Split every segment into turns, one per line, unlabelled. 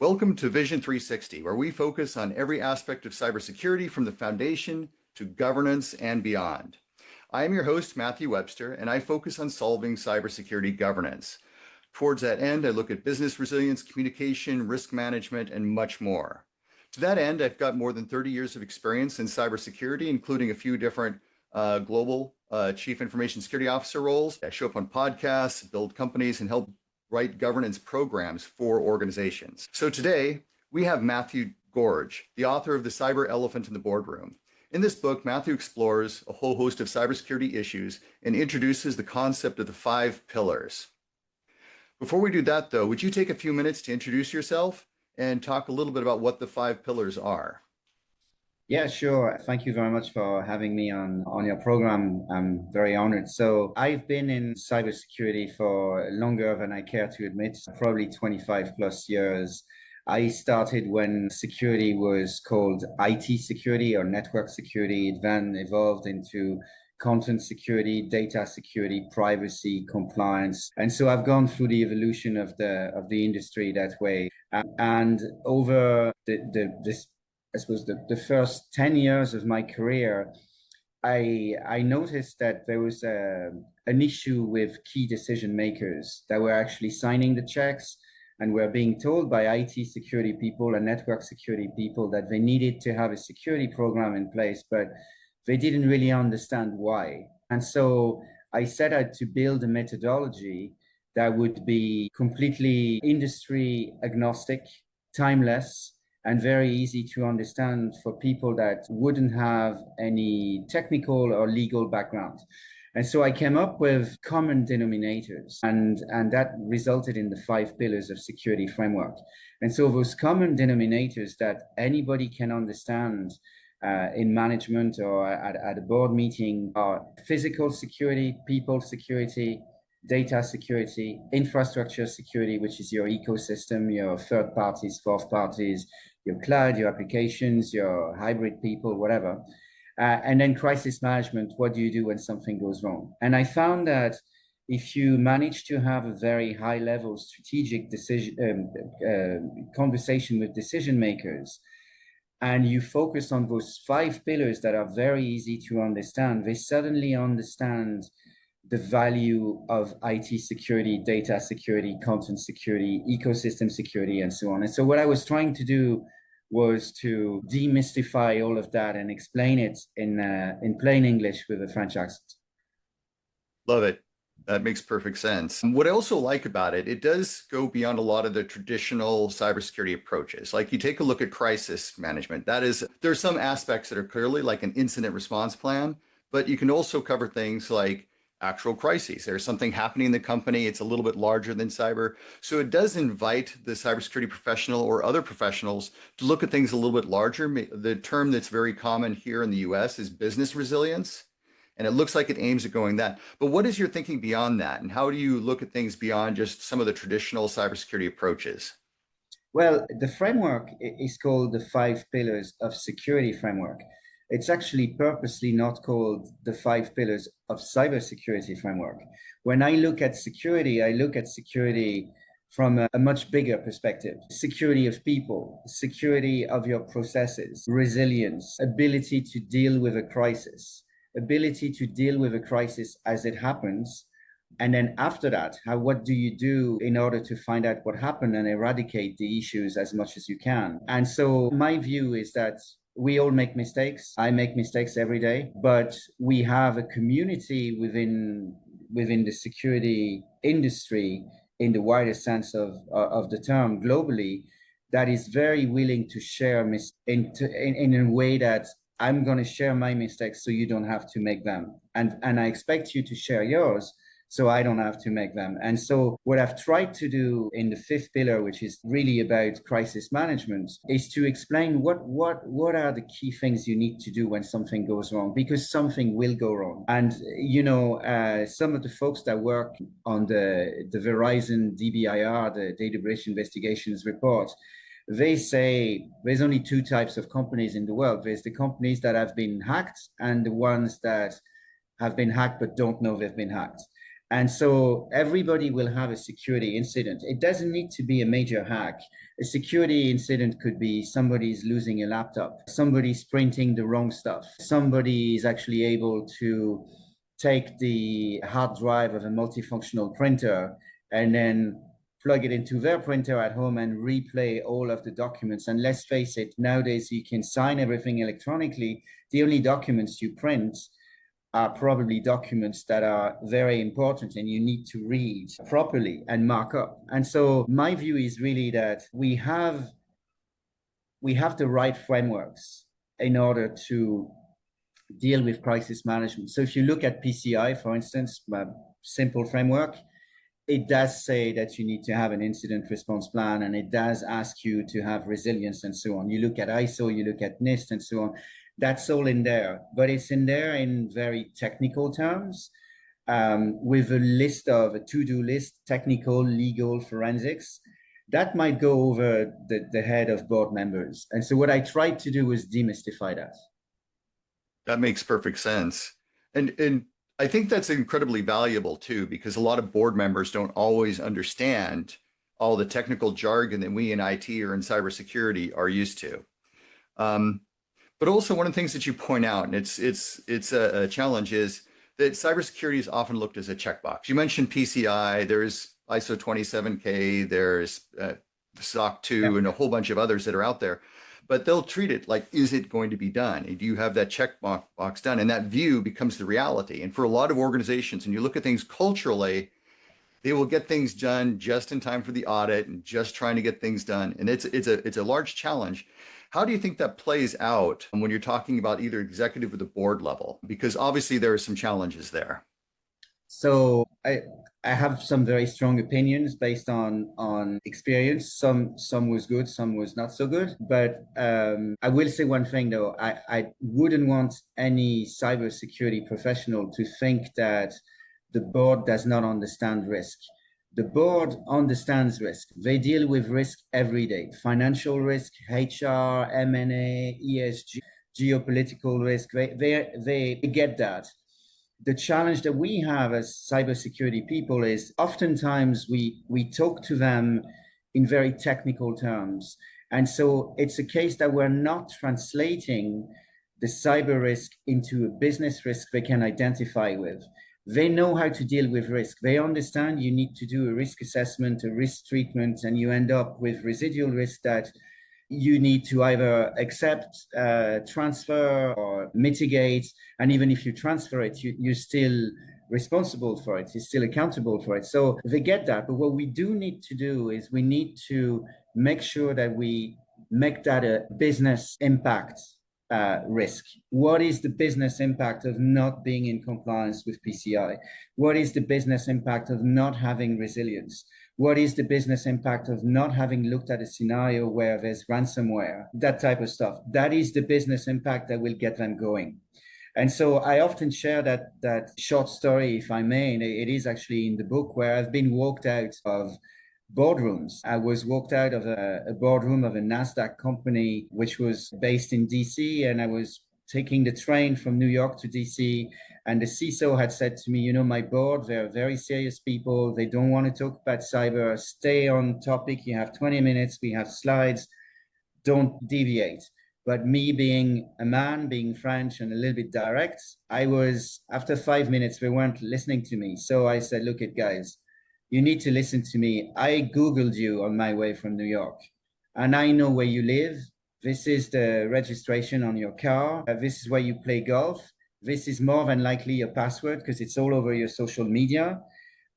Welcome to Vision 360, where we focus on every aspect of cybersecurity from the foundation to governance and beyond. I am your host, Matthew Webster, and I focus on solving cybersecurity governance. Towards that end, I look at business resilience, communication, risk management, and much more. To that end, I've got more than 30 years of experience in cybersecurity, including a few different global chief information security officer roles. I show up on podcasts, build companies, and help write governance programs for organizations. So today, we have Mathieu Gorge, the author of The Cyber Elephant in the Boardroom. In this book, Mathieu explores a whole host of cybersecurity issues and introduces the concept of the 5 pillars. Before we do that, though, would you take a few minutes to introduce yourself and talk a little bit about what the 5 pillars are?
Yeah, sure. Thank you very much for having me on your program. I'm very honored. So I've been in cybersecurity for longer than I care to admit, probably 25 plus years. I started when security was called IT security or network security. It then evolved into content security, data security, privacy, compliance. And so I've gone through the evolution of the industry that way. And over I suppose the first 10 years of my career, I noticed that there was an issue with key decision makers that were actually signing the checks and were being told by IT security people and network security people that they needed to have a security program in place, but they didn't really understand why. And so I set out to build a methodology that would be completely industry agnostic, timeless, and very easy to understand for people that wouldn't have any technical or legal background. And so I came up with common denominators, and that resulted in the 5 pillars of security framework. And so those common denominators that anybody can understand in management or at a board meeting are physical security, people security, data security, infrastructure security, which is your ecosystem, your third parties, fourth parties, your cloud, your applications, your hybrid people, whatever. And then crisis management, what do you do when something goes wrong? And I found that if you manage to have a very high level strategic conversation with decision makers, and you focus on those 5 pillars that are very easy to understand, they suddenly understand the value of IT security, data security, content security, ecosystem security, and so on. And so what I was trying to do was to demystify all of that and explain it in plain English with a French accent.
Love it. That makes perfect sense. What I also like about it, it does go beyond a lot of the traditional cybersecurity approaches. Like you take a look at crisis management. There's some aspects that are clearly like an incident response plan, but you can also cover things like actual crises. There's something happening in the company. It's a little bit larger than cyber. So it does invite the cybersecurity professional or other professionals to look at things a little bit larger. The term that's very common here in the US is business resilience. And it looks like it aims at going that. But what is your thinking beyond that? And how do you look at things beyond just some of the traditional cybersecurity approaches?
Well, the framework is called the 5 pillars of security framework. It's actually purposely not called the 5 pillars of cybersecurity framework. When I look at security, I look at security from a much bigger perspective. Security of people, security of your processes, resilience, ability to deal with a crisis, ability to deal with a crisis as it happens. And then after that, what do you do in order to find out what happened and eradicate the issues as much as you can? And so my view is that we all make mistakes. I make mistakes every day, but we have a community within the security industry in the wider sense of the term globally that is very willing to share in a way that I'm going to share my mistakes so you don't have to make them. And I expect you to share yours so I don't have to make them. And so what I've tried to do in the 5th pillar, which is really about crisis management, is to explain what are the key things you need to do when something goes wrong, because something will go wrong. And, some of the folks that work on the Verizon DBIR, the Data Breach Investigations report, they say there's only 2 types of companies in the world. There's the companies that have been hacked and the ones that have been hacked but don't know they've been hacked. And so everybody will have a security incident. It doesn't need to be a major hack. A security incident could be somebody's losing a laptop, somebody's printing the wrong stuff, somebody is actually able to take the hard drive of a multifunctional printer and then plug it into their printer at home and replay all of the documents. And let's face it, nowadays you can sign everything electronically. The only documents you print are probably documents that are very important and you need to read properly and mark up. And so my view is really that we have the right frameworks in order to deal with crisis management. So if you look at PCI, for instance, a simple framework, it does say that you need to have an incident response plan, and it does ask you to have resilience and so on. You look at ISO, you look at NIST and so on. That's all in there, but it's in there in very technical terms, with a list of a to-do list, technical, legal, forensics. That might go over the head of board members. And so what I tried to do was demystify that.
That makes perfect sense. And I think that's incredibly valuable too, because a lot of board members don't always understand all the technical jargon that we in IT or in cybersecurity are used to. Um, but also one of the things that you point out, and it's a challenge, is that cybersecurity is often looked as a checkbox. You mentioned PCI, there's ISO 27K, there's SOC 2,
Yeah.
and a whole bunch of others that are out there. But they'll treat it like, is it going to be done? And do you have that check box done? And that view becomes the reality. And for a lot of organizations, and you look at things culturally, they will get things done just in time for the audit and just trying to get things done. And it's a large challenge. How do you think that plays out when you're talking about either executive or the board level? Because obviously there are some challenges there.
So I have some very strong opinions based on experience. Some was good, some was not so good. But I will say one thing though. I wouldn't want any cybersecurity professional to think that the board does not understand risk. The board understands risk. They deal with risk every day. Financial risk, HR, M&A, ESG, geopolitical risk. They get that. The challenge that we have as cybersecurity people is oftentimes we talk to them in very technical terms. And so it's a case that we're not translating the cyber risk into a business risk they can identify with. They know how to deal with risk. They understand you need to do a risk assessment, a risk treatment, and you end up with residual risk that you need to either accept, transfer, or mitigate. And even if you transfer it, you're still responsible for it. You're still accountable for it. So they get that. But what we do need to do is we need to make sure that we make that a business impact risk. What is the business impact of not being in compliance with PCI? What is the business impact of not having resilience? What is the business impact of not having looked at a scenario where there's ransomware? That type of stuff. That is the business impact that will get them going. And so I often share that short story, if I may, and it is actually in the book, where I've been walked out of boardrooms. I was walked out of a boardroom of a NASDAQ company, which was based in DC, and I was taking the train from New York to DC. And the CISO had said to me, you know, my board, they're very serious people. They don't want to talk about cyber. Stay on topic. You have 20 minutes. We have slides. Don't deviate. But me being a man, being French and a little bit direct, after 5 minutes, they weren't listening to me. So I said, look it, guys, you need to listen to me. I Googled you on my way from New York, and I know where you live. This is the registration on your car. This is where you play golf. This is more than likely your password because it's all over your social media.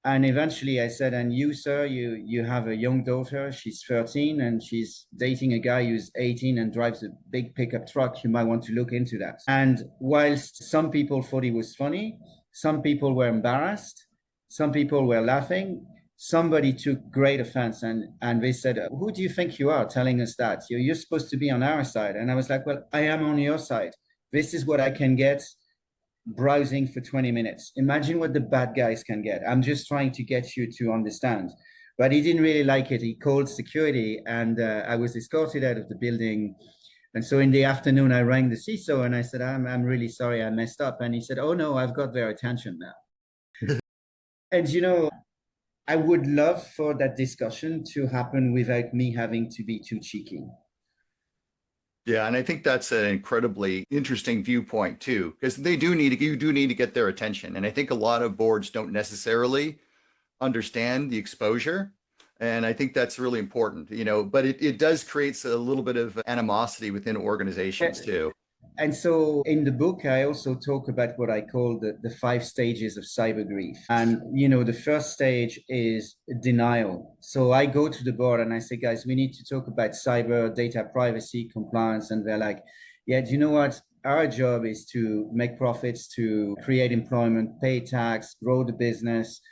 And eventually I said, and you, sir, you have a young daughter. She's 13 and she's dating a guy who's 18 and drives a big pickup truck. You might want to look into that. And whilst some people thought it was funny, some people were embarrassed, some people were laughing, somebody took great offense and they said, who do you think you are telling us that? You're supposed to be on our side. And I was like, well, I am on your side. This is what I can get browsing for 20 minutes. Imagine what the bad guys can get. I'm just trying to get you to understand. But he didn't really like it. He called security and I was escorted out of the building. And so in the afternoon, I rang the CISO and I said, I'm really sorry I messed up. And he said, oh no, I've got their attention now. And I would love for that discussion to happen without me having to be too cheeky.
Yeah, and I think that's an incredibly interesting viewpoint too, because you do need to get their attention. And I think a lot of boards don't necessarily understand the exposure. And I think that's really important, but it does create a little bit of animosity within organizations too.
And so in the book, I also talk about what I call the 5 stages of cyber grief. And, the first stage is denial. So I go to the board and I say, guys, we need to talk about cyber data privacy compliance. And they're like, yeah, do you know what? Our job is to make profits, to create employment, pay tax, grow the business.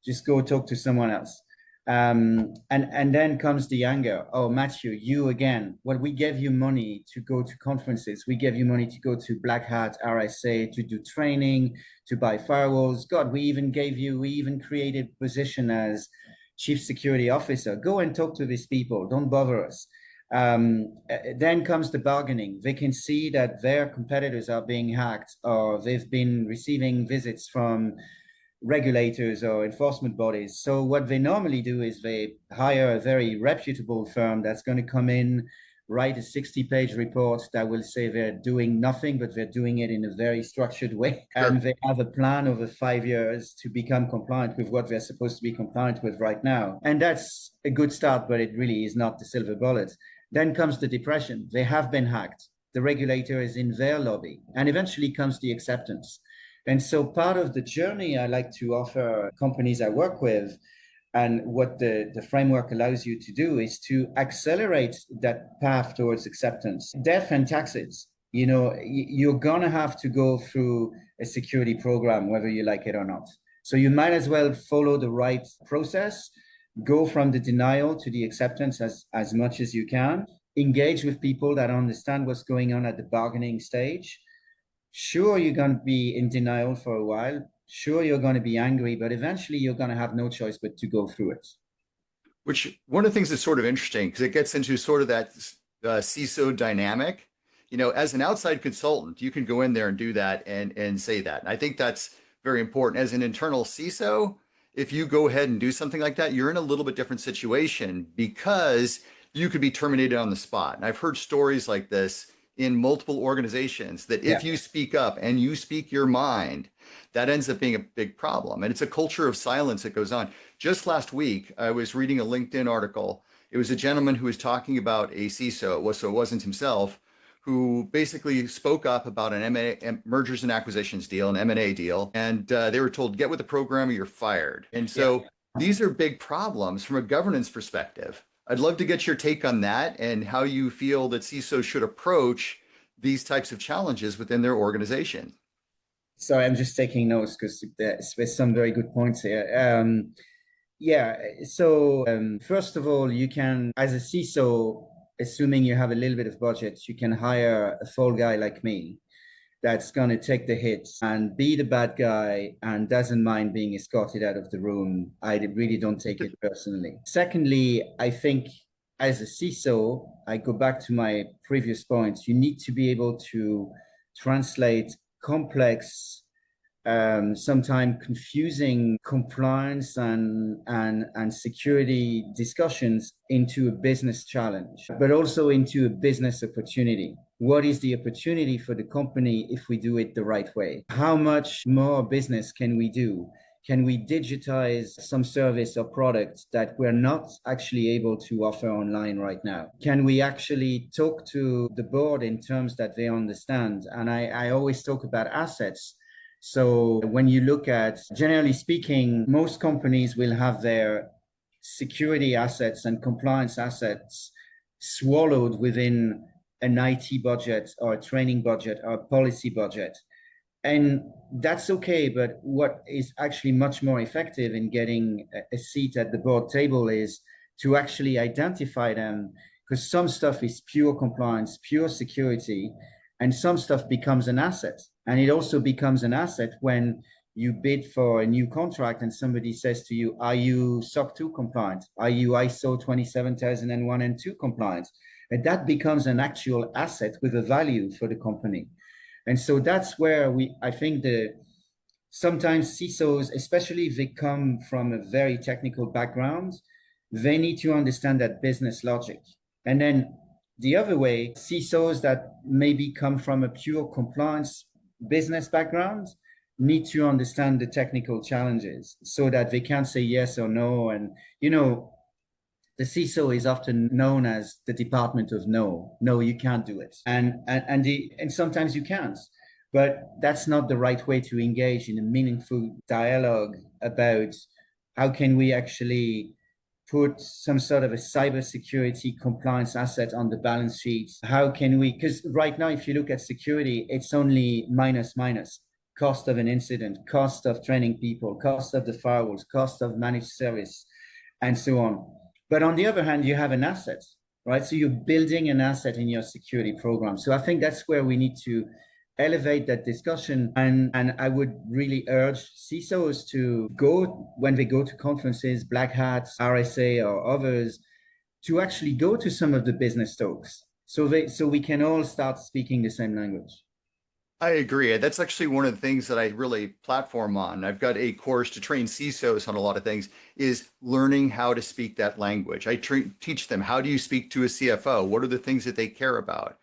Just go talk to someone else. And then comes the anger. Oh, Mathieu, you again. Well, we gave you money to go to conferences. We gave you money to go to Black Hat, RSA, to do training, to buy firewalls. God, we even created a position as chief security officer. Go and talk to these people. Don't bother us. Then comes the bargaining. They can see that their competitors are being hacked, or they've been receiving visits from regulators or enforcement bodies. So what they normally do is they hire a very reputable firm that's going to come in, write a 60-page report that will say they're doing nothing, but they're doing it in a very structured way.
Sure.
And they have a plan over 5 years to become compliant with what they're supposed to be compliant with right now. And that's a good start, but it really is not the silver bullet. Then comes the depression. They have been hacked. The regulator is in their lobby. And eventually comes the acceptance. And so part of the journey I like to offer companies I work with, and what the framework allows you to do, is to accelerate that path towards acceptance. Death and taxes. You're going to have to go through a security program, whether you like it or not. So you might as well follow the right process, go from the denial to the acceptance as much as you can, engage with people that understand what's going on at the bargaining stage. Sure, you're going to be in denial for a while. Sure, you're going to be angry, but eventually you're going to have no choice but to go through it.
Which one of the things that's sort of interesting, because it gets into sort of that CISO dynamic. As an outside consultant, you can go in there and do that and say that. And I think that's very important. As an internal CISO, if you go ahead and do something like that, you're in a little bit different situation because you could be terminated on the spot. And I've heard stories like this in multiple organizations that if you speak up and you speak your mind, that ends up being a big problem. And it's a culture of silence that goes on. Just last week, I was reading a LinkedIn article. It was a gentleman who was talking about a CISO, so it wasn't himself, who basically spoke up about an M&A, mergers and acquisitions deal, an M&A deal. And they were told, get with the program or you're fired. And so these are big problems from a governance perspective. I'd love to get your take on that and how you feel that CISOs should approach these types of challenges within their organization.
Sorry, I'm just taking notes because there's some very good points here. First of all, you can, as a CISO, assuming you have a little bit of budget, you can hire a fall guy like me that's going to take the hits and be the bad guy and doesn't mind being escorted out of the room. I really don't take it personally. Secondly, I think as a CISO, I go back to my previous points, you need to be able to translate complex, sometimes confusing compliance and security discussions into a business challenge, but also into a business opportunity. What is the opportunity for the company if we do it the right way? How much more business can we do? Can we digitize some service or product that we're not actually able to offer online right now? Can we actually talk to the board in terms that they understand? And I always talk about assets. So when you look at, generally speaking, most companies will have their security assets and compliance assets swallowed within an IT budget or a training budget or a policy budget. And that's okay, but what is actually much more effective in getting a seat at the board table is to actually identify them, because some stuff is pure compliance, pure security, and some stuff becomes an asset. And it also becomes an asset when you bid for a new contract and somebody says to you, are you SOC 2 compliant? Are you ISO 27001 and 2 compliant? And that becomes an actual asset with a value for the company. And so that's where I think sometimes CISOs, especially if they come from a very technical background, they need to understand that business logic. And then the other way, CISOs that maybe come from a pure compliance business background need to understand the technical challenges so that they can say yes or no. And, the CISO is often known as the department of no. No, you can't do it. And sometimes you can't. But that's not the right way to engage in a meaningful dialogue about how can we actually put some sort of a cybersecurity compliance asset on the balance sheet. How can we, because right now, if you look at security, it's only minus minus cost of an incident, cost of training people, cost of the firewalls, cost of managed service, and so on. But on the other hand, you have an asset, right? So you're building an asset in your security program. So I think that's where we need to elevate that discussion. And I would really urge CISOs to go, when they go to conferences, Black Hats, RSA or others, to actually go to some of the business talks so we can all start speaking the same language.
I agree. That's actually one of the things that I really platform on. I've got a course to train CISOs on a lot of things, is learning how to speak that language. I teach them, how do you speak to a CFO? What are the things that they care about?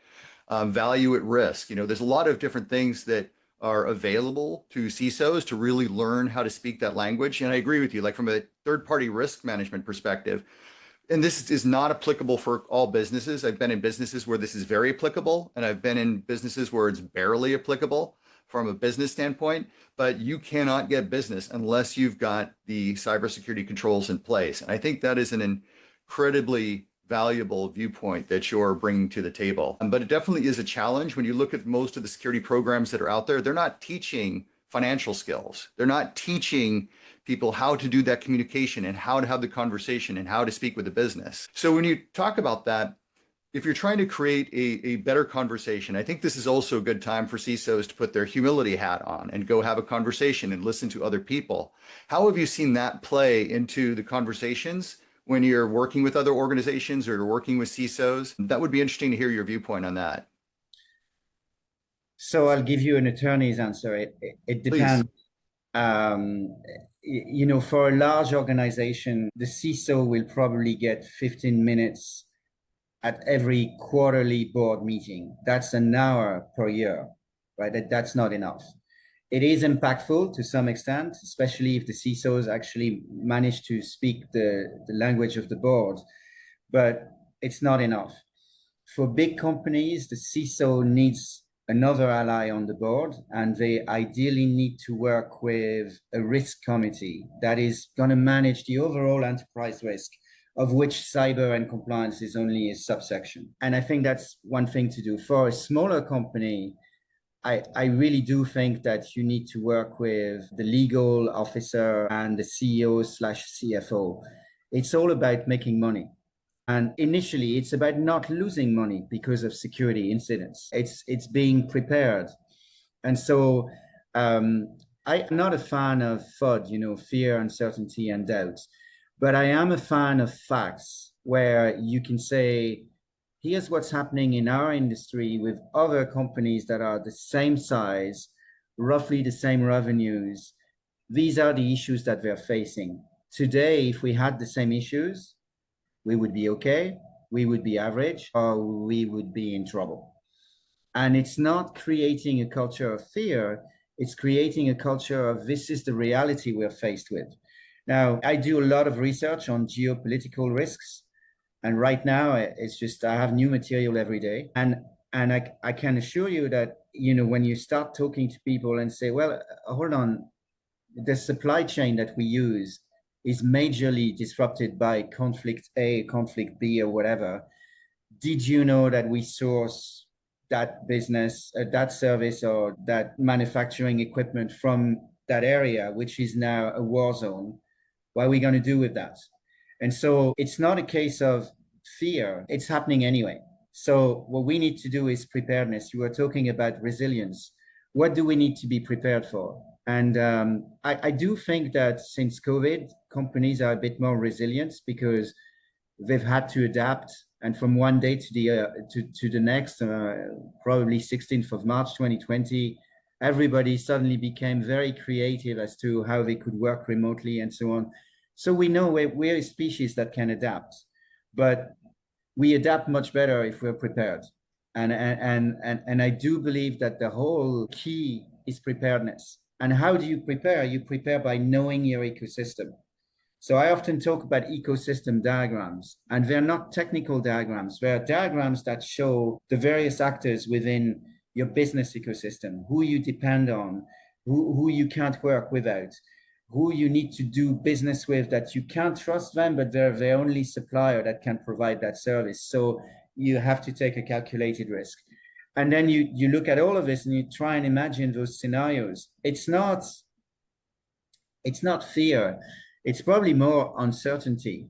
Value at risk. There's a lot of different things that are available to CISOs to really learn how to speak that language. And I agree with you, like from a third-party risk management perspective, and this is not applicable for all businesses. I've been in businesses where this is very applicable, and I've been in businesses where it's barely applicable from a business standpoint. But you cannot get business unless you've got the cybersecurity controls in place. And I think that is an incredibly valuable viewpoint that you're bringing to the table. But it definitely is a challenge when you look at most of the security programs that are out there. They're not teaching financial skills. They're not teaching people how to do that communication and how to have the conversation and how to speak with the business. So when you talk about that, if you're trying to create a better conversation, I think this is also a good time for CISOs to put their humility hat on and go have a conversation and listen to other people. How have you seen that play into the conversations when you're working with other organizations or you're working with CISOs? That would be interesting to hear your viewpoint on that.
So I'll give you an attorney's answer. It
Please.
depends. For a large organization, the CISO will probably get 15 minutes at every quarterly board meeting. That's an hour per year, right? That's not enough. It is impactful to some extent, especially if the CISOs actually manage to speak the language of the board, but it's not enough. For big companies, the CISO needs another ally on the board, and they ideally need to work with a risk committee that is going to manage the overall enterprise risk, of which cyber and compliance is only a subsection. And I think that's one thing to do. For a smaller company, I really do think that you need to work with the legal officer and the CEO/CFO. It's all about making money. And initially, it's about not losing money because of security incidents. It's being prepared. And so I'm not a fan of FUD, fear, uncertainty, and doubt. But I am a fan of facts where you can say, here's what's happening in our industry with other companies that are the same size, roughly the same revenues. These are the issues that they're facing. Today, if we had the same issues, we would be okay, we would be average, or we would be in trouble. And it's not creating a culture of fear, it's creating a culture of this is the reality we're faced with. Now, I do a lot of research on geopolitical risks. And right now, it's just I have new material every day. And I can assure you that, when you start talking to people and say, well, hold on, the supply chain that we use is majorly disrupted by conflict A, conflict B, or whatever. Did you know that we source that business, that service, or that manufacturing equipment from that area, which is now a war zone? What are we going to do with that? And so it's not a case of fear, it's happening anyway. So what we need to do is preparedness. You were talking about resilience. What do we need to be prepared for? And I do think that since COVID, companies are a bit more resilient because they've had to adapt. And from one day to the next, probably 16th of March 2020, everybody suddenly became very creative as to how they could work remotely and so on. So we know we're a species that can adapt, but we adapt much better if we're prepared. And I do believe that the whole key is preparedness. And how do you prepare? You prepare by knowing your ecosystem. So I often talk about ecosystem diagrams, and they're not technical diagrams. They're diagrams that show the various actors within your business ecosystem, who you depend on, who you can't work without, who you need to do business with that you can't trust them, but they're the only supplier that can provide that service. So you have to take a calculated risk. And then you look at all of this and you try and imagine those scenarios. It's not fear. It's probably more uncertainty,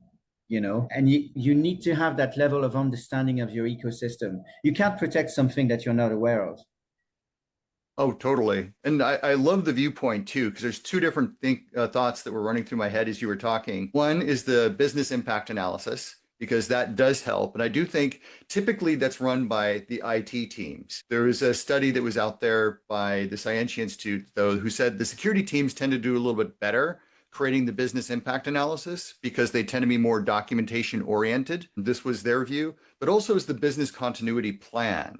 and you need to have that level of understanding of your ecosystem. You can't protect something that you're not aware of.
Oh, totally. And I love the viewpoint too, because there's two different thoughts that were running through my head as you were talking. One is the business impact analysis, because that does help. And I do think typically that's run by the IT teams. There was a study that was out there by the Scientia Institute, though, who said the security teams tend to do a little bit better creating the business impact analysis because they tend to be more documentation oriented. This was their view, but also is the business continuity plan.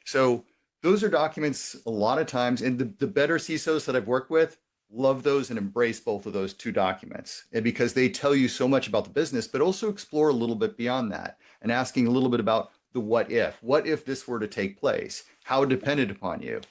So those are documents a lot of times, and the better CISOs that I've worked with love those and embrace both of those two documents, and because they tell you so much about the business, but also explore a little bit beyond that and asking a little bit about the what if this were to take place, how dependent upon you.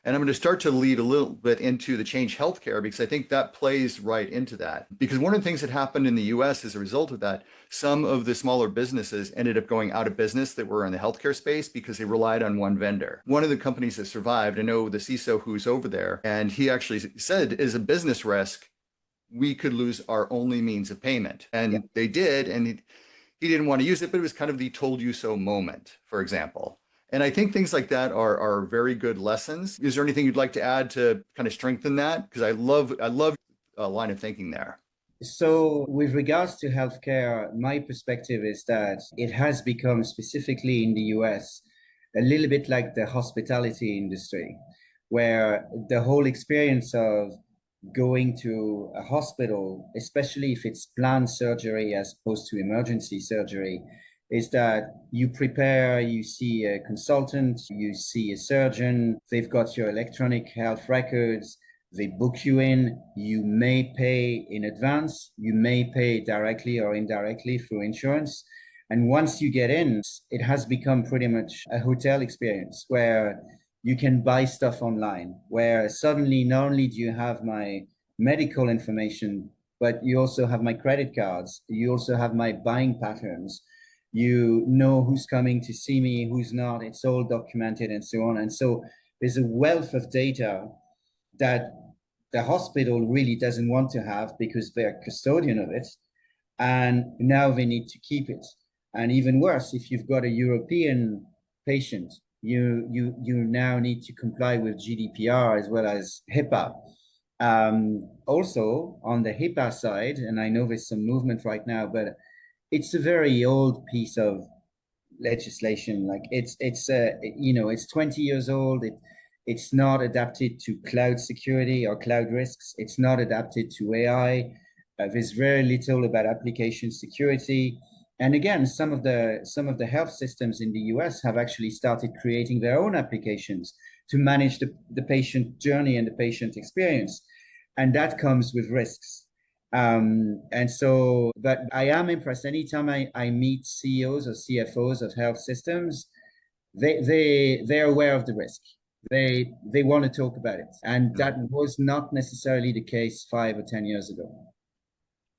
And I'm going to start to lead a little bit into the change healthcare, because I think that plays right into that. Because one of the things that happened in the US as a result of that, some of the smaller businesses ended up going out of business that were in the healthcare space because they relied on one vendor. One of the companies that survived, I know the CISO who's over there, and he actually said, as a business risk, we could lose our only means of payment. And they did, and he didn't want to use it, but it was kind of the told you so moment, for example. And I think things like that are very good lessons. Is there anything you'd like to add to kind of strengthen that? Because I love a line of thinking there.
So, with regards to healthcare, my perspective is that it has become, specifically in the US, a little bit like the hospitality industry, where the whole experience of going to a hospital, especially if it's planned surgery as opposed to emergency surgery, is that you prepare, you see a consultant, you see a surgeon, they've got your electronic health records, they book you in, you may pay in advance, you may pay directly or indirectly through insurance. And once you get in, it has become pretty much a hotel experience where you can buy stuff online, where suddenly not only do you have my medical information, but you also have my credit cards, you also have my buying patterns. You know who's coming to see me, who's not. It's all documented and so on. And so there's a wealth of data that the hospital really doesn't want to have because they're custodian of it. And now they need to keep it. And even worse, if you've got a European patient, you now need to comply with GDPR as well as HIPAA. Also, on the HIPAA side, and I know there's some movement right now, but it's a very old piece of legislation. Like it's 20 years old. It's not adapted to cloud security or cloud risks. It's not adapted to AI. There's very little about application security. And again, some of the health systems in the US have actually started creating their own applications to manage the patient journey and the patient experience. And that comes with risks. But I am impressed. Anytime I meet CEOs or CFOs of health systems, they're aware of the risk. They want to talk about it. And that was not necessarily the case 5 or 10 years ago.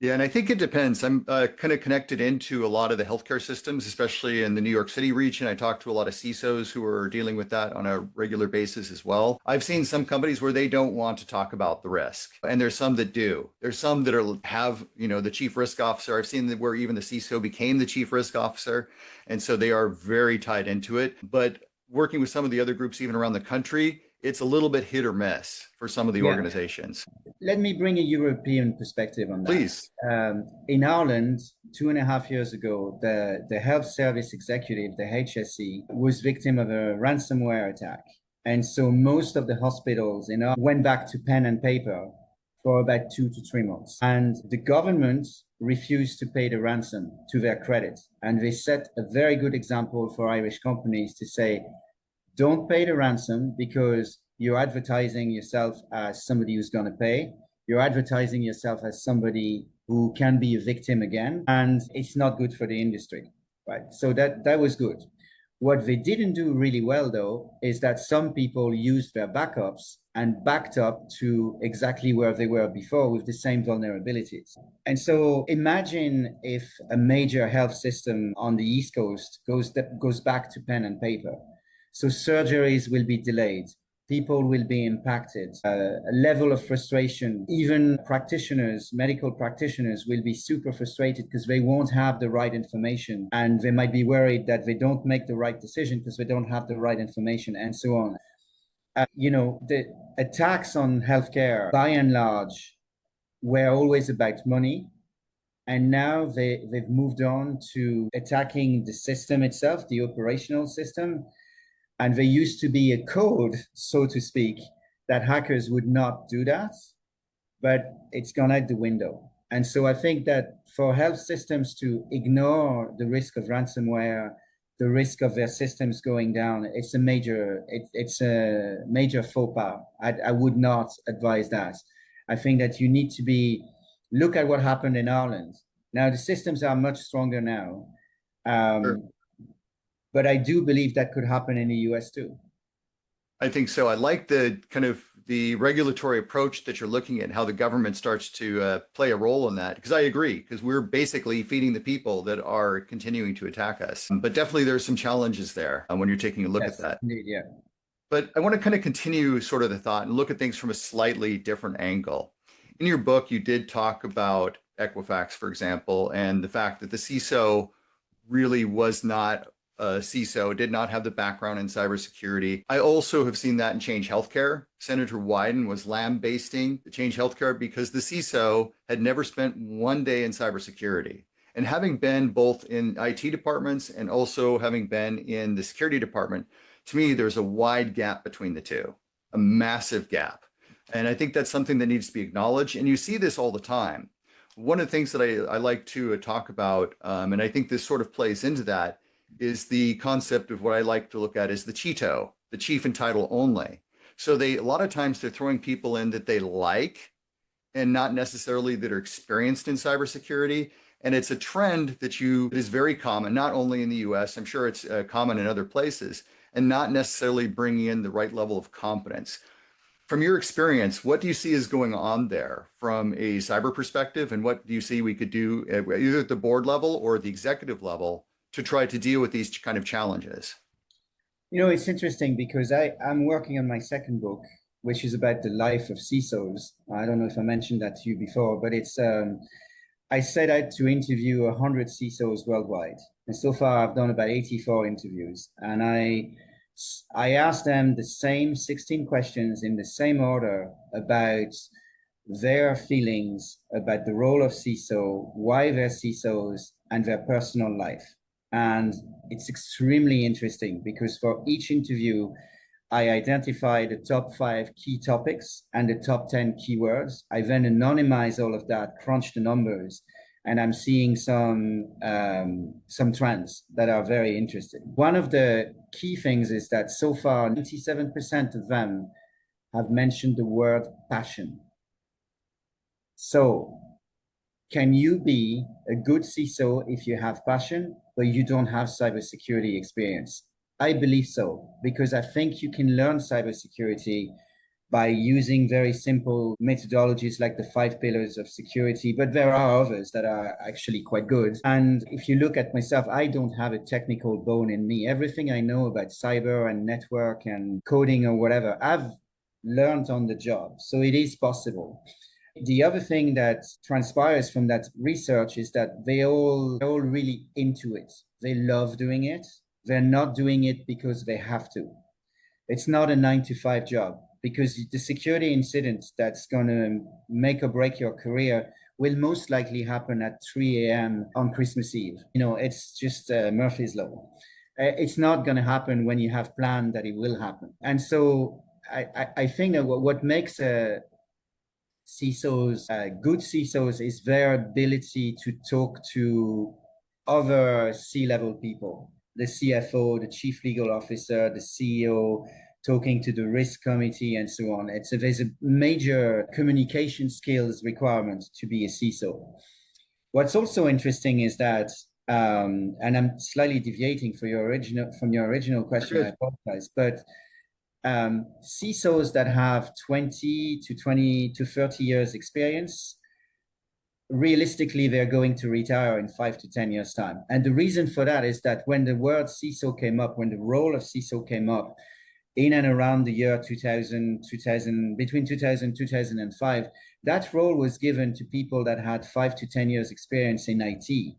Yeah, and I think it depends. I'm kind of connected into a lot of the healthcare systems, especially in the New York City region. I talk to a lot of CISOs who are dealing with that on a regular basis as well. I've seen some companies where they don't want to talk about the risk, and there's some that do. There's some that have, the chief risk officer. I've seen where even the CISO became the chief risk officer, and so they are very tied into it. But working with some of the other groups, even around the country, it's a little bit hit or miss for some of the organizations.
Let me bring a European perspective on that.
Please.
In Ireland, 2.5 years ago, the health service executive, the HSE, was victim of a ransomware attack. And so most of the hospitals, went back to pen and paper for about 2 to 3 months. And the government refused to pay the ransom, to their credit. And they set a very good example for Irish companies to say, don't pay the ransom because you're advertising yourself as somebody who's going to pay. You're advertising yourself as somebody who can be a victim again, and it's not good for the industry, right? So that was good. What they didn't do really well, though, is that some people used their backups and backed up to exactly where they were before with the same vulnerabilities. And so imagine if a major health system on the East Coast goes back to pen and paper. So surgeries will be delayed. People will be impacted. A level of frustration. Even practitioners, medical practitioners, will be super frustrated because they won't have the right information, and they might be worried that they don't make the right decision because they don't have the right information, and so on. The attacks on healthcare, by and large, were always about money. And now they've moved on to attacking the system itself, the operational system. And there used to be a code, so to speak, that hackers would not do that, but it's gone out the window. And so I think that for health systems to ignore the risk of ransomware, the risk of their systems going down, it's a major faux pas. I would not advise that. I think that you need to look at what happened in Ireland. Now, the systems are much stronger now.
Sure.
But I do believe that could happen in the US too.
I think so. I like the kind of the regulatory approach that you're looking at, how the government starts to play a role in that. Because I agree, because we're basically feeding the people that are continuing to attack us. But definitely there's some challenges there when you're taking a look at that.
Indeed, yeah.
But I want to kind of continue sort of the thought and look at things from a slightly different angle. In your book, you did talk about Equifax, for example, and the fact that the CISO really was not CISO, did not have the background in cybersecurity. I also have seen that in Change Healthcare. Senator Wyden was lambasting the Change Healthcare because the CISO had never spent one day in cybersecurity. And having been both in IT departments and also having been in the security department, to me, there's a wide gap between the two, a massive gap. And I think that's something that needs to be acknowledged. And you see this all the time. One of the things that I like to talk about, and I think this sort of plays into that, is the concept of what I like to look at is the Cheeto, the chief and title only. So a lot of times they're throwing people in that they like and not necessarily that are experienced in cybersecurity. And it's a trend that is very common, not only in the US, I'm sure it's common in other places, and not necessarily bringing in the right level of competence. From your experience, what do you see is going on there from a cyber perspective? And what do you see we could do either at the board level or the executive level to try to deal with these kind of challenges?
It's interesting because I'm working on my second book, which is about the life of CISOs. I don't know if I mentioned that to you before, but I set out to interview 100 CISOs worldwide. And so far, I've done about 84 interviews. And I asked them the same 16 questions in the same order about their feelings about the role of CISO, why they're CISOs, and their personal life. And it's extremely interesting because for each interview, I identify the top 5 key topics and the top 10 keywords. I then anonymize all of that, crunch the numbers, and I'm seeing some trends that are very interesting. One of the key things is that so far, 97% of them have mentioned the word passion. So can you be a good CISO if you have passion, but you don't have cybersecurity experience? I believe so, because I think you can learn cybersecurity by using very simple methodologies like the 5 pillars of security, but there are others that are actually quite good. And if you look at myself, I don't have a technical bone in me. Everything I know about cyber and network and coding or whatever, I've learned on the job. So it is possible. The other thing that transpires from that research is that they're all really into it. They love doing it. They're not doing it because they have to. It's not a 9-to-5 job, because the security incident that's going to make or break your career will most likely happen at 3 a.m. on Christmas Eve. It's just Murphy's Law. It's not going to happen when you have planned that it will happen. And so I think that what makes CISOs, good CISOs, is their ability to talk to other C-level people, the CFO, the chief legal officer, the CEO, talking to the risk committee, and so on. There's a major communication skills requirement to be a CISO. What's also interesting is that, and I'm slightly deviating from your original question, I apologize, but CISOs that have 20 to 30 years experience, realistically, they're going to retire in 5 to 10 years' time. And the reason for that is that when the word CISO came up, when the role of CISO came up in and around the year 2000, between 2000 2005, that role was given to people that had 5 to 10 years experience in IT.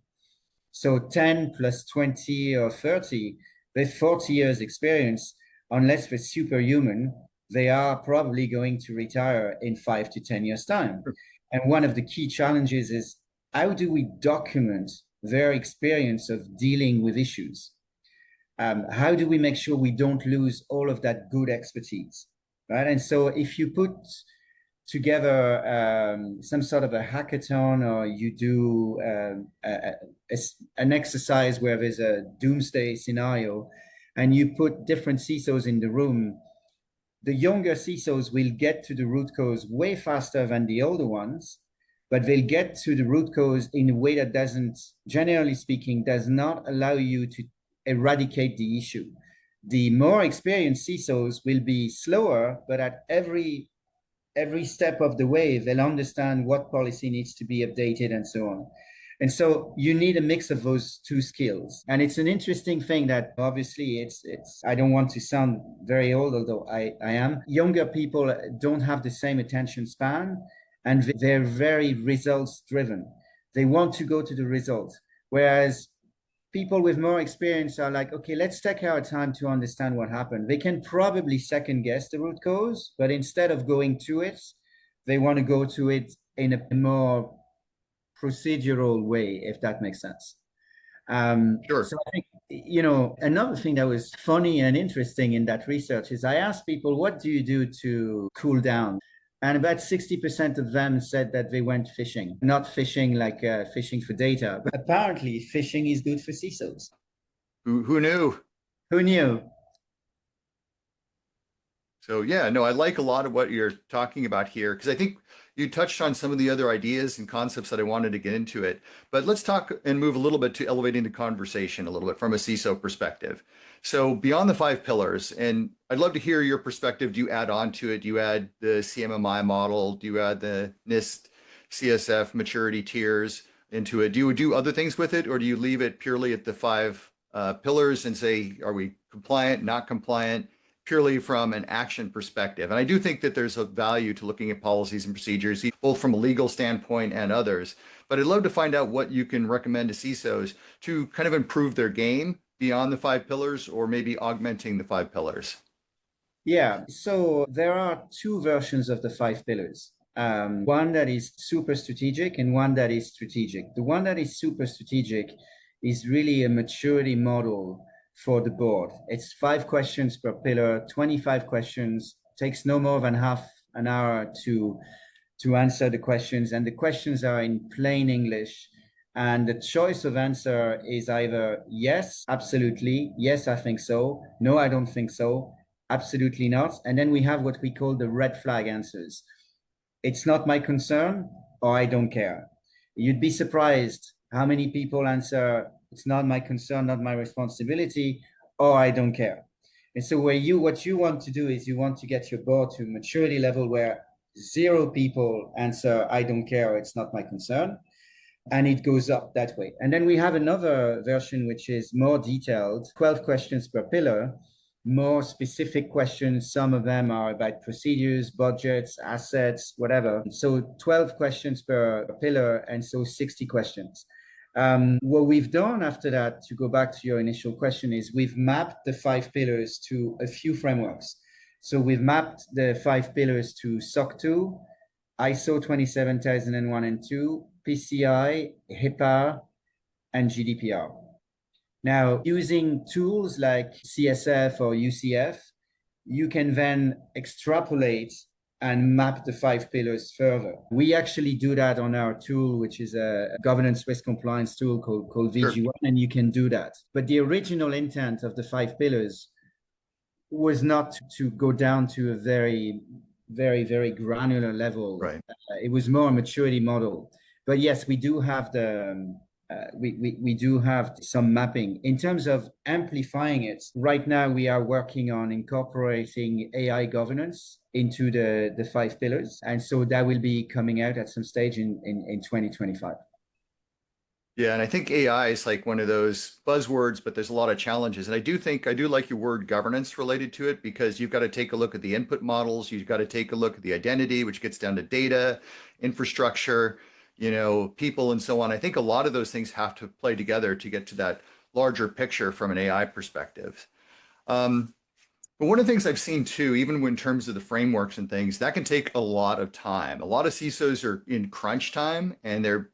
So 10 plus 20 or 30, with 40 years experience, unless they're superhuman, they are probably going to retire in 5 to 10 years' time. And one of the key challenges is, how do we document their experience of dealing with issues? How do we make sure we don't lose all of that good expertise, right? And so if you put together some sort of a hackathon, or you do an exercise where there's a doomsday scenario, and you put different CISOs in the room, the younger CISOs will get to the root cause way faster than the older ones, but they'll get to the root cause in a way that doesn't, generally speaking, does not allow you to eradicate the issue. The more experienced CISOs will be slower, but at every step of the way, they'll understand what policy needs to be updated and so on. And so you need a mix of those two skills. And it's an interesting thing that obviously I don't want to sound very old, although I am. Younger people don't have the same attention span, and they're very results driven. They want to go to the results. Whereas people with more experience are like, okay, let's take our time to understand what happened. They can probably second guess the root cause, but instead of going to it, they want to go to it in a more procedural way, if that makes sense.
Sure.
So I think, another thing that was funny and interesting in that research is I asked people, what do you do to cool down? And about 60% of them said that they went fishing, not fishing like fishing for data, but apparently fishing is good for CISOs.
Who knew?
Who knew?
So yeah, no, I like a lot of what you're talking about here, because I think you touched on some of the other ideas and concepts that I wanted to get into it. But let's talk and move a little bit to elevating the conversation a little bit from a CISO perspective. So beyond the 5 pillars, and I'd love to hear your perspective. Do you add on to it? Do you add the CMMI model? Do you add the NIST, CSF maturity tiers into it? Do you do other things with it, or do you leave it purely at the 5 pillars and say, are we compliant, not compliant? Purely from an action perspective. And I do think that there's a value to looking at policies and procedures, both from a legal standpoint and others. But I'd love to find out what you can recommend to CISOs to kind of improve their game beyond the 5 pillars, or maybe augmenting the 5 pillars.
Yeah, so there are 2 versions of the 5 pillars. One that is super strategic and one that is strategic. The one that is super strategic is really a maturity model for the board. It's 5 questions per pillar, 25 questions, takes no more than half an hour to answer the questions. And the questions are in plain English. And the choice of answer is either yes, absolutely, yes, I think so, no, I don't think so, absolutely not. And then we have what we call the red flag answers. It's not my concern, or I don't care. You'd be surprised how many people answer, it's not my concern, not my responsibility, or I don't care. And so what you want to do is you want to get your board to maturity level where 0 people answer, I don't care, or it's not my concern. And it goes up that way. And then we have another version, which is more detailed, 12 questions per pillar, more specific questions. Some of them are about procedures, budgets, assets, whatever. So 12 questions per pillar, and so 60 questions. What we've done after that, to go back to your initial question, is we've mapped the 5 pillars to a few frameworks. So we've mapped the 5 pillars to SOC 2, ISO 27001 and 2, PCI, HIPAA, and GDPR. Now, using tools like CSF or UCF, you can then extrapolate and map the 5 pillars further. We actually do that on our tool, which is a governance risk compliance tool called VG1, and you can do that. But the original intent of the 5 pillars was not to go down to a very, very granular level.
Right.
It was more a maturity model. But yes, we do have we do have some mapping. In terms of amplifying it, right now we are working on incorporating AI governance into the 5 pillars. And so that will be coming out at some stage in 2025.
Yeah, and I think AI is like one of those buzzwords, but there's a lot of challenges. And I do like your word governance related to it, because you've got to take a look at the input models, you've got to take a look at the identity, which gets down to data, infrastructure, people and so on. I think a lot of those things have to play together to get to that larger picture from an AI perspective. But one of the things I've seen too, even in terms of the frameworks and things, that can take a lot of time. A lot of CISOs are in crunch time, and they're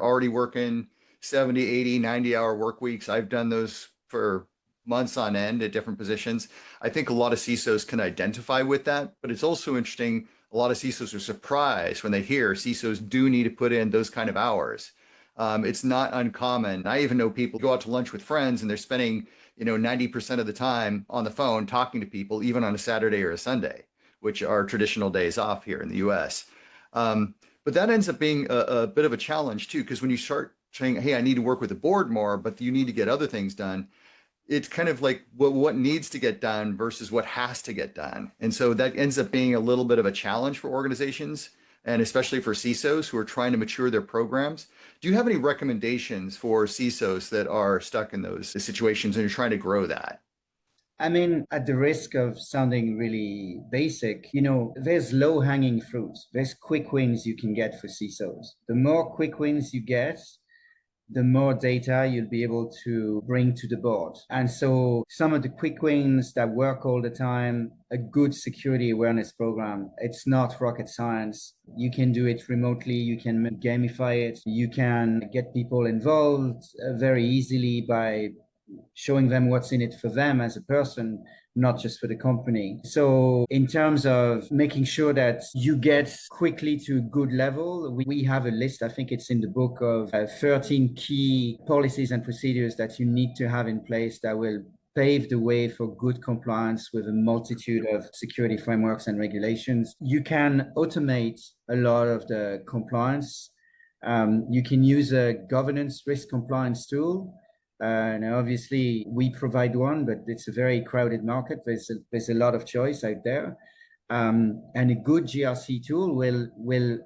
already working 70, 80, 90-hour work weeks. I've done those for months on end at different positions. I think a lot of CISOs can identify with that, but it's also interesting. A lot of CISOs are surprised when they hear CISOs do need to put in those kind of hours. It's not uncommon. I even know people go out to lunch with friends and they're spending 90% of the time on the phone talking to people, even on a Saturday or a Sunday, which are traditional days off here in the US. But that ends up being a bit of a challenge too, because when you start saying, hey, I need to work with the board more, but you need to get other things done, it's kind of like what needs to get done versus what has to get done. And so that ends up being a little bit of a challenge for organizations, and especially for CISOs who are trying to mature their programs. Do you have any recommendations for CISOs that are stuck in those situations and you're trying to grow that?
I mean, at the risk of sounding really basic, there's low-hanging fruit. There's quick wins you can get for CISOs. The more quick wins you get, the more data you'll be able to bring to the board. And so some of the quick wins that work all the time, a good security awareness program, it's not rocket science. You can do it remotely. You can gamify it. You can get people involved very easily by showing them what's in it for them as a person, not just for the company. So in terms of making sure that you get quickly to a good level, we have a list, I think it's in the book, of 13 key policies and procedures that you need to have in place that will pave the way for good compliance with a multitude of security frameworks and regulations. You can automate a lot of the compliance. You can use a governance risk compliance tool. Now, obviously, we provide one, but it's a very crowded market. There's a lot of choice out there. And a good GRC tool will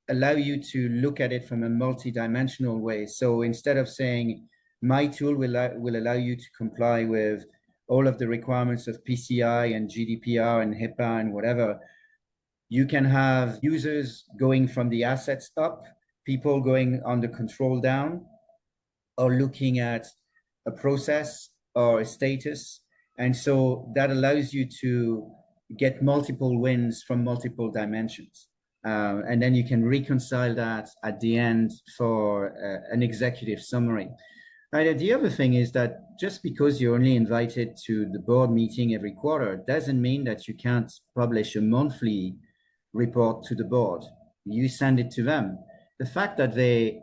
allow you to look at it from a multidimensional way. So instead of saying, my tool will allow you to comply with all of the requirements of PCI and GDPR and HIPAA and whatever, you can have users going from the assets up, people going on the control down, or looking at a process or a status. And so that allows you to get multiple wins from multiple dimensions. And then you can reconcile that at the end for an executive summary. Right, the other thing is that just because you're only invited to the board meeting every quarter doesn't mean that you can't publish a monthly report to the board. You send it to them. The fact that they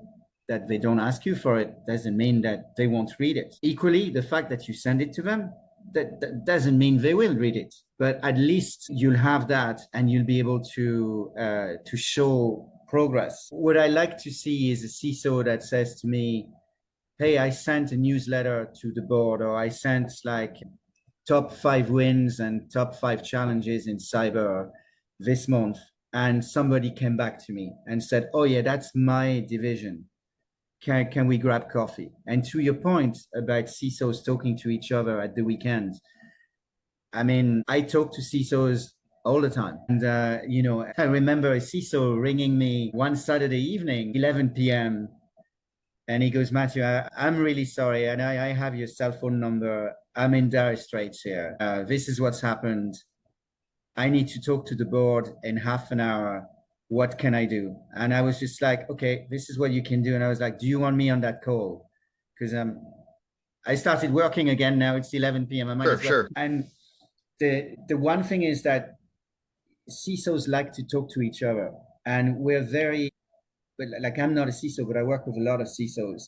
don't ask you for it doesn't mean that they won't read it. Equally, the fact that you send it to them, that doesn't mean they will read it. But at least you'll have that, and you'll be able to show progress. What I like to see is a CISO that says to me, hey, I sent a newsletter to the board, or I sent like top 5 wins and top 5 challenges in cyber this month. And somebody came back to me and said, oh yeah, that's my division. Can we grab coffee? And to your point about CISOs talking to each other at the weekend, I mean, I talk to CISOs all the time. And, I remember a CISO ringing me one Saturday evening, 11 p.m. And he goes, Mathieu, I'm really sorry. And I have your cell phone number. I'm in dire straits here. This is what's happened. I need to talk to the board in half an hour. What can I do? And I was just like, okay, this is what you can do. And I was like, do you want me on that call? Because I started working again now. It's 11 p.m. I might
Sure,
as well.
sure.
And the one thing is that CISOs like to talk to each other, and we're very, but like I'm not a CISO, but I work with a lot of CISOs.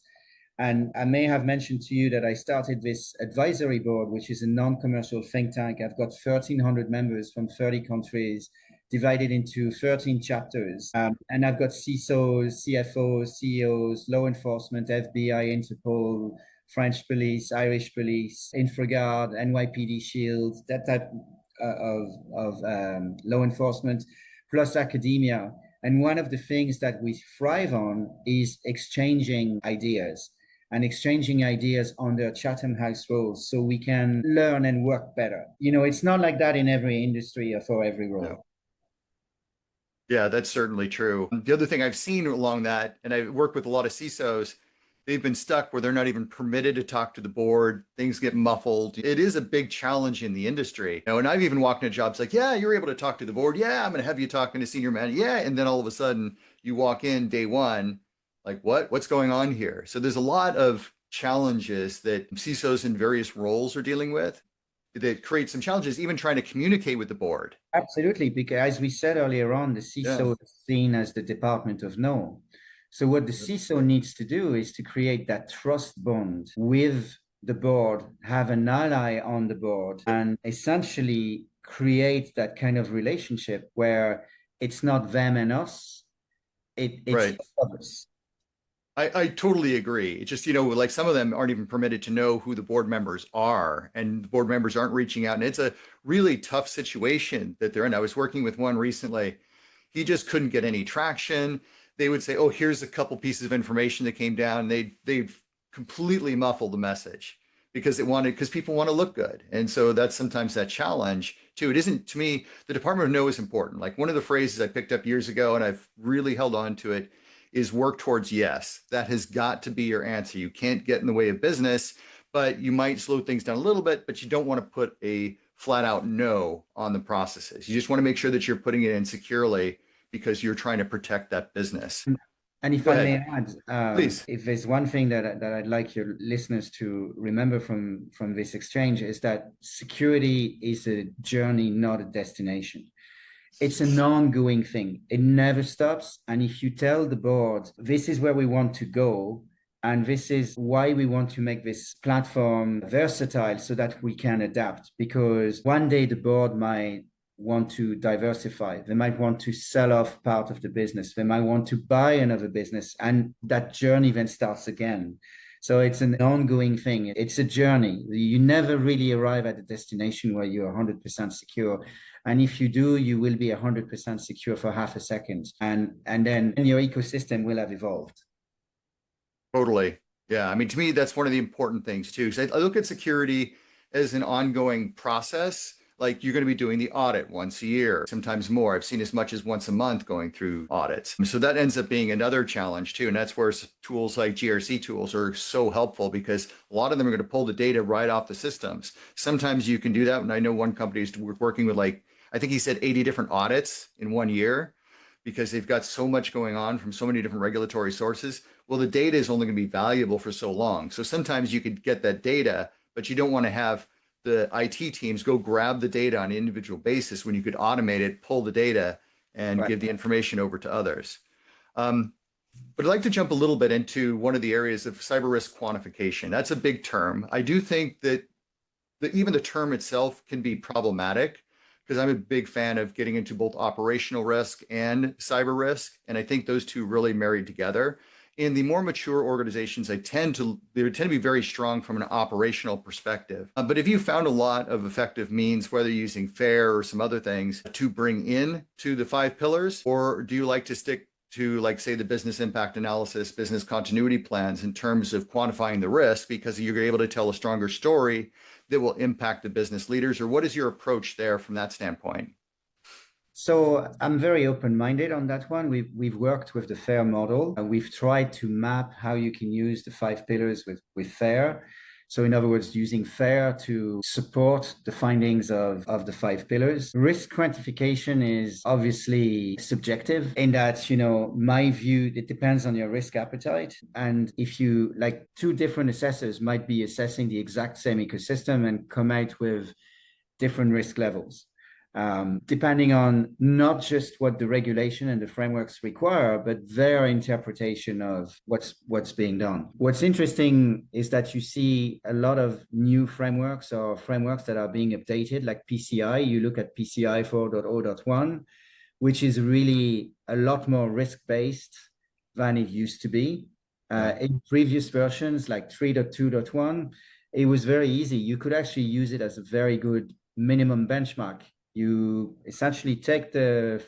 And I may have mentioned to you that I started this advisory board, which is a non-commercial think tank. I've got 1,300 members from 30 countries, divided into 13 chapters. And I've got CISOs, CFOs, CEOs, law enforcement, FBI, Interpol, French police, Irish police, Infraguard, NYPD Shield, that type of law enforcement, plus academia. And one of the things that we thrive on is exchanging ideas and exchanging ideas under Chatham House rules so we can learn and work better. You know, it's not like that in every industry or for every role.
No. Yeah, that's certainly true. The other thing I've seen along that, and I work with a lot of CISOs, they've been stuck where they're not even permitted to talk to the board. Things get muffled. It is a big challenge in the industry. And I've even walked into jobs like, yeah, you're able to talk to the board. Yeah, I'm going to have you talking to senior manager. Yeah. And then all of a sudden you walk in day one, like, what's going on here? So there's a lot of challenges that CISOs in various roles are dealing with that create some challenges, even trying to communicate with the board.
Absolutely, because as we said earlier on, the
Yeah.
CISO is seen as the department of no. So what the CISO needs to do is to create that trust bond with the board, have an ally on the board, and essentially create that kind of relationship where it's not them and us, it's
Right.
us.
I totally agree. It's just, like some of them aren't even permitted to know who the board members are, and the board members aren't reaching out. And it's a really tough situation that they're in. I was working with one recently. He just couldn't get any traction. They would say, "Oh, here's a couple pieces of information that came down." They completely muffle the message because people want to look good. And so that's sometimes that challenge too. It isn't, to me, the Department of No is important. Like one of the phrases I picked up years ago, and I've really held on to it, is work towards yes. That has got to be your answer. You can't get in the way of business, but you might slow things down a little bit, but you don't want to put a flat out no on the processes. You just want to make sure that you're putting it in securely because you're trying to protect that business.
And if
Go
I may
ahead,
add,
please.
if there's one thing that I'd like your listeners to remember from this exchange is that security is a journey, not a destination. It's an ongoing thing. It never stops. And if you tell the board, this is where we want to go, and this is why we want to make this platform versatile so that we can adapt, because one day the board might want to diversify. They might want to sell off part of the business. They might want to buy another business, and that journey then starts again. So it's an ongoing thing. It's a journey. You never really arrive at a destination where you're 100% secure. And if you do, you will be 100% secure for half a second. And then your ecosystem will have evolved.
Totally. Yeah. I mean, to me, that's one of the important things too. So I look at security as an ongoing process. Like you're going to be doing the audit once a year, sometimes more. I've seen as much as once a month going through audits. So that ends up being another challenge too. And that's where tools like GRC tools are so helpful because a lot of them are going to pull the data right off the systems. Sometimes you can do that. And I know one company is working with I think he said 80 different audits in one year because they've got so much going on from so many different regulatory sources. Well, the data is only going to be valuable for so long. So sometimes you could get that data, but you don't want to have the IT teams go grab the data on an individual basis when you could automate it, pull the data, and give the information over to others. But I'd like to jump a little bit into one of the areas of cyber risk quantification. That's a big term. I do think that even the term itself can be problematic because I'm a big fan of getting into both operational risk and cyber risk. And I think those two really married together. In the more mature organizations, they tend to be very strong from an operational perspective. But if you found a lot of effective means, whether using FAIR or some other things, to bring in to the 5 pillars, or do you like to stick to, like, say, the business impact analysis, business continuity plans in terms of quantifying the risk because you're able to tell a stronger story that will impact the business leaders? Or what is your approach there from that standpoint?
So I'm very open-minded on that one. We've worked with the FAIR model, and we've tried to map how you can use the 5 pillars with FAIR. So in other words, using FAIR to support the findings of the 5 pillars. Risk quantification is obviously subjective in that, my view, it depends on your risk appetite. And if you, like, 2 different assessors might be assessing the exact same ecosystem and come out with different risk levels. Depending on not just what the regulation and the frameworks require, but their interpretation of what's being done. What's interesting is that you see a lot of new frameworks or frameworks that are being updated, like PCI. You look at PCI 4.0.1, which is really a lot more risk-based than it used to be. In previous versions, like 3.2.1, it was very easy. You could actually use it as a very good minimum benchmark. You essentially take the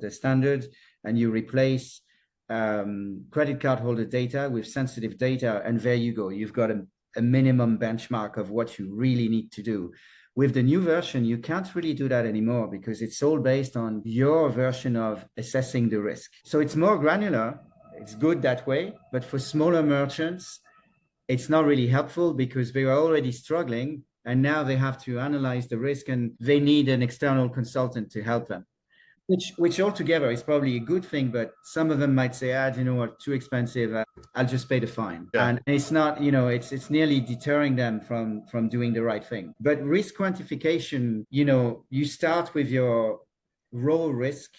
standard, and you replace credit card holder data with sensitive data, and there you go. You've got a minimum benchmark of what you really need to do. With the new version, you can't really do that anymore because it's all based on your version of assessing the risk. So it's more granular. It's good that way, but for smaller merchants, it's not really helpful because they are already struggling. And now they have to analyze the risk, and they need an external consultant to help them, which altogether is probably a good thing. But some of them might say, what, too expensive. I'll just pay the fine. Yeah. And it's not, it's nearly deterring them from doing the right thing. But risk quantification, you start with your raw risk,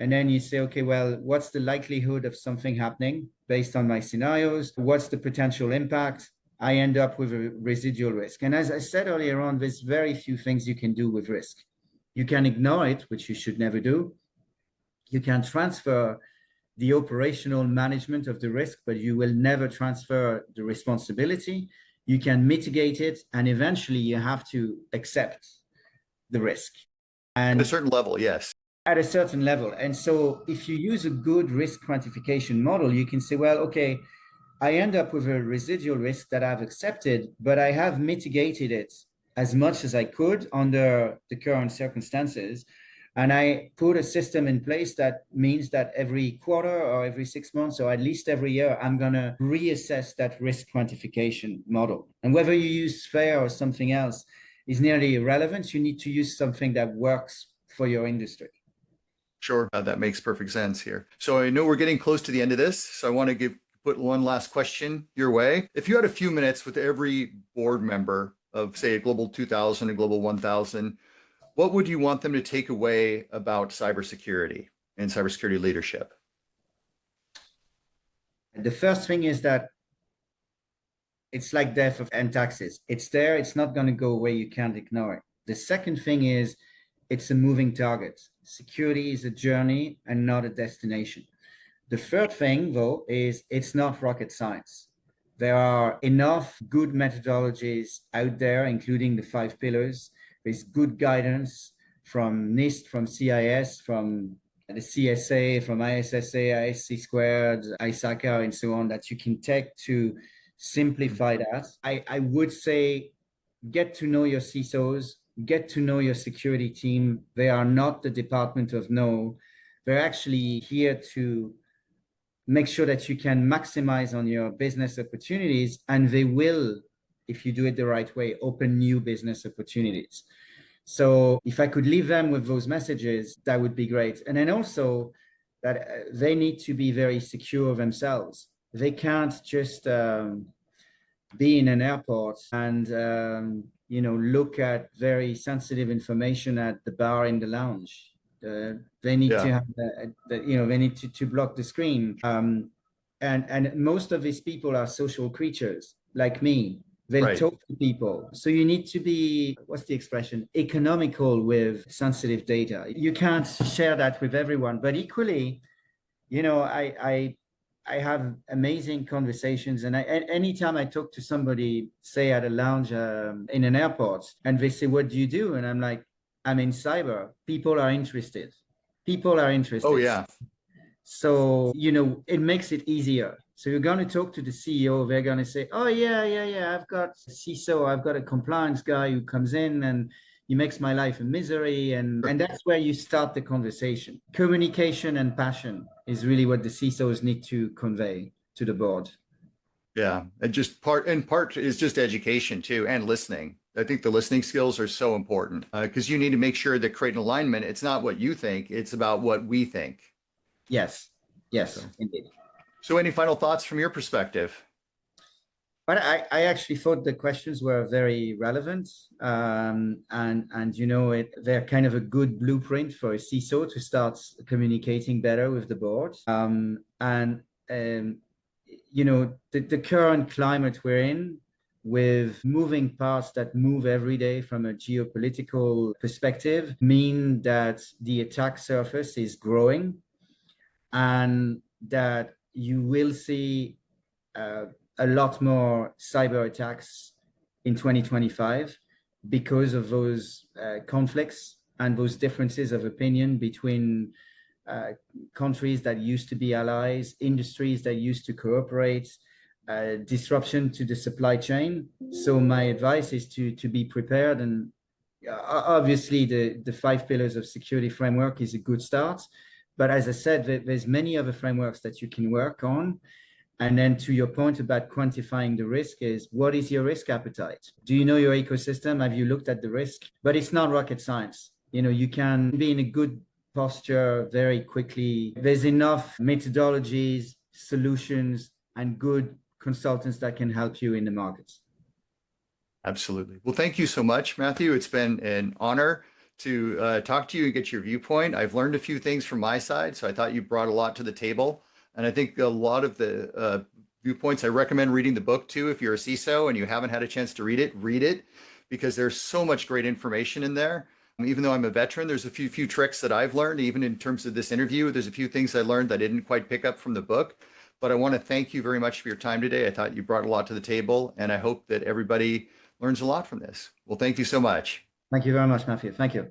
and then you say, okay, well, what's the likelihood of something happening based on my scenarios? What's the potential impact? I end up with a residual risk. And as I said earlier on, there's very few things you can do with risk. You can ignore it, which you should never do. You can transfer the operational management of the risk, but you will never transfer the responsibility. You can mitigate it, and eventually you have to accept the risk. And
at a certain level, yes.
At a certain level. And so if you use a good risk quantification model, you can say, well, okay, I end up with a residual risk that I've accepted, but I have mitigated it as much as I could under the current circumstances. And I put a system in place that means that every quarter or every 6 months, or at least every year, I'm going to reassess that risk quantification model. And whether you use FAIR or something else is nearly irrelevant. You need to use something that works for your industry.
Sure, that makes perfect sense here. So I know we're getting close to the end of this, so I want to put one last question your way. If you had a few minutes with every board member of, say, a Global 2000 and Global 1000, what would you want them to take away about cybersecurity and cybersecurity leadership?
The first thing is that it's like death and taxes. It's there. It's not going to go away. You can't ignore it. The second thing is it's a moving target. Security is a journey and not a destination. The third thing, though, is it's not rocket science. There are enough good methodologies out there, including the 5 pillars. There's good guidance from NIST, from CIS, from the CSA, from ISSA, ISC squared, ISACA, and so on, that you can take to simplify that. I would say get to know your CISOs, get to know your security team. They are not the Department of No. They're actually here to make sure that you can maximize on your business opportunities, and they will, if you do it the right way, open new business opportunities. So if I could leave them with those messages, that would be great. And then also that they need to be very secure themselves. They can't just be in an airport and look at very sensitive information at the bar in the lounge. They need to have they need to block the screen. And most of these people are social creatures like me. They'll talk to people. So you need to be, what's the expression, economical with sensitive data. You can't share that with everyone. But equally, I have amazing conversations. And anytime I talk to somebody, say at a lounge in an airport, and they say, what do you do? And I'm like, I'm in cyber. People are interested. Oh, yeah. So, it makes it easier. So you're going to talk to the CEO. They're going to say, oh, yeah. I've got a CISO. I've got a compliance guy who comes in and he makes my life a misery. And that's where you start the conversation. Communication and passion is really what the CISOs need to convey to the board.
Yeah, and just in part is just education too, and listening. I think the listening skills are so important because you need to make sure that creating alignment, it's not what you think, it's about what we think.
Yes, yes,
So,
indeed.
so any final thoughts from your perspective?
But I actually thought the questions were very relevant, and you know they're kind of a good blueprint for a CISO to start communicating better with the board. And you know the current climate we're in, with moving parts that move every day from a geopolitical perspective, mean that the attack surface is growing, and that you will see uh, a lot more cyber attacks in 2025 because of those conflicts and those differences of opinion between uh, countries that used to be allies, industries that used to cooperate, disruption to the supply chain. So my advice is to be prepared, and obviously the five pillars of security framework is a good start. But as I said, there's many other frameworks that you can work on. And then to your point about quantifying the risk is, what is your risk appetite? Do you know your ecosystem? Have you looked at the risk? But it's not rocket science. You know, you can be in a good posture very quickly. There's enough methodologies, solutions, and good consultants that can help you in the markets.
Absolutely. Well, thank you so much, Matthew. It's been an honor to talk to you and get your viewpoint. I've learned a few things from my side, so I thought you brought a lot to the table. And I think a lot of the viewpoints, I recommend reading the book too. If you're a CISO and you haven't had a chance to read it because there's so much great information in there. Even though I'm a veteran, there's a few tricks that I've learned, even in terms of this interview. There's a few things I learned that I didn't quite pick up from the book. But I want to thank you very much for your time today. I thought you brought a lot to the table, and I hope that everybody learns a lot from this. Well, thank you so much.
Thank you very much, Matthew. Thank you.